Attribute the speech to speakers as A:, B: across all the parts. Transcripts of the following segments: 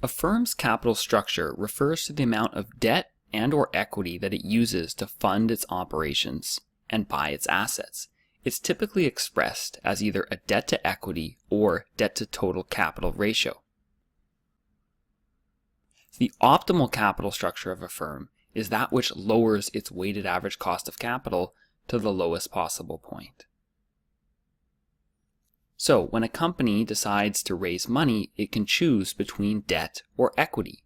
A: A firm's capital structure refers to the amount of debt and/or equity that it uses to fund its operations and buy its assets. It's typically expressed as either a debt-to-equity or debt-to-total capital ratio. The optimal capital structure of a firm is that which lowers its weighted average cost of capital to the lowest possible point. So, when a company decides to raise money, it can choose between debt or equity.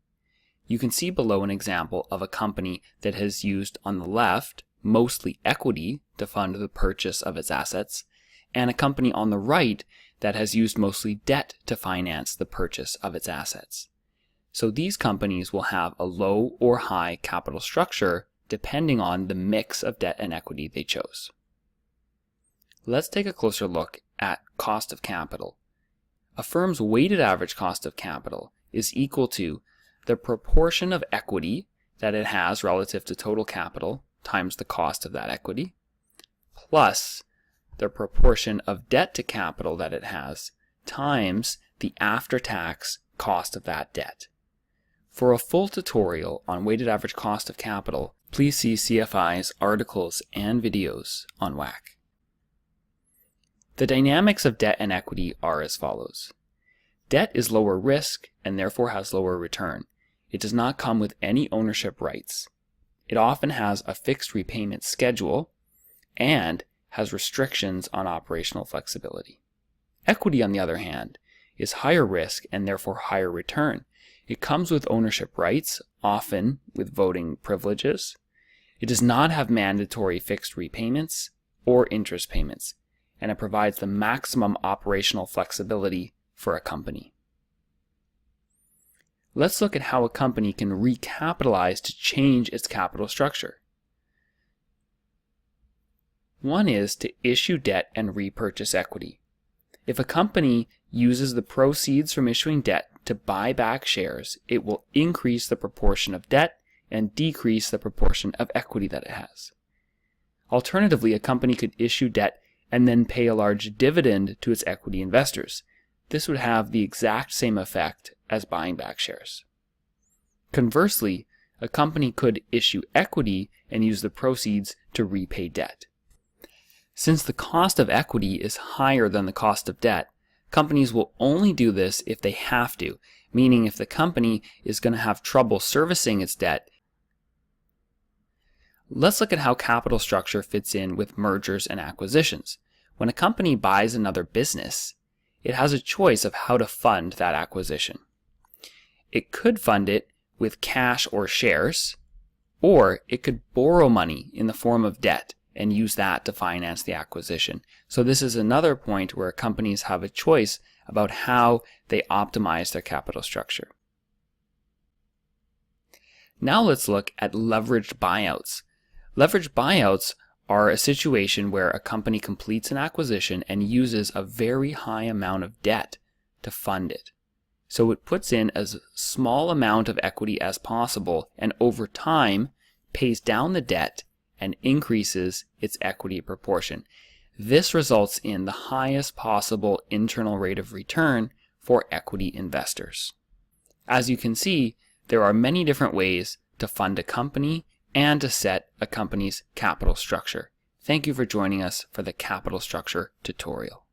A: You can see below an example of a company that has used, on the left, mostly equity to fund the purchase of its assets, and a company on the right that has used mostly debt to finance the purchase of its assets. So these companies will have a low or high capital structure depending on the mix of debt and equity they chose. Let's take a closer look at cost of capital. A firm's weighted average cost of capital is equal to the proportion of equity that it has relative to total capital times the cost of that equity, plus the proportion of debt to capital that it has times the after-tax cost of that debt. For a full tutorial on weighted average cost of capital, please see CFI's articles and videos on WACC. The dynamics of debt and equity are as follows. Debt is lower risk and therefore has lower return. It does not come with any ownership rights. It often has a fixed repayment schedule and has restrictions on operational flexibility. Equity, on the other hand, is higher risk and therefore higher return. It comes with ownership rights, often with voting privileges. It does not have mandatory fixed repayments or interest payments, and it provides the maximum operational flexibility for a company. Let's look at how a company can recapitalize to change its capital structure. One is to issue debt and repurchase equity. If a company uses the proceeds from issuing debt to buy back shares, it will increase the proportion of debt and decrease the proportion of equity that it has. Alternatively, a company could issue debt and then pay a large dividend to its equity investors. This would have the exact same effect as buying back shares. Conversely, a company could issue equity and use the proceeds to repay debt. Since the cost of equity is higher than the cost of debt, companies will only do this if they have to, meaning if the company is going to have trouble servicing its debt. Let's look at how capital structure fits in with mergers and acquisitions. When a company buys another business, it has a choice of how to fund that acquisition. It could fund it with cash or shares, or it could borrow money in the form of debt and use that to finance the acquisition. So this is another point where companies have a choice about how they optimize their capital structure. Now let's look at leveraged buyouts. Leveraged buyouts are a situation where a company completes an acquisition and uses a very high amount of debt to fund it. So it puts in as small amount of equity as possible and over time pays down the debt and increases its equity proportion. This results in the highest possible internal rate of return for equity investors. As you can see, there are many different ways to fund a company and to set a company's capital structure. Thank you for joining us for the capital structure tutorial.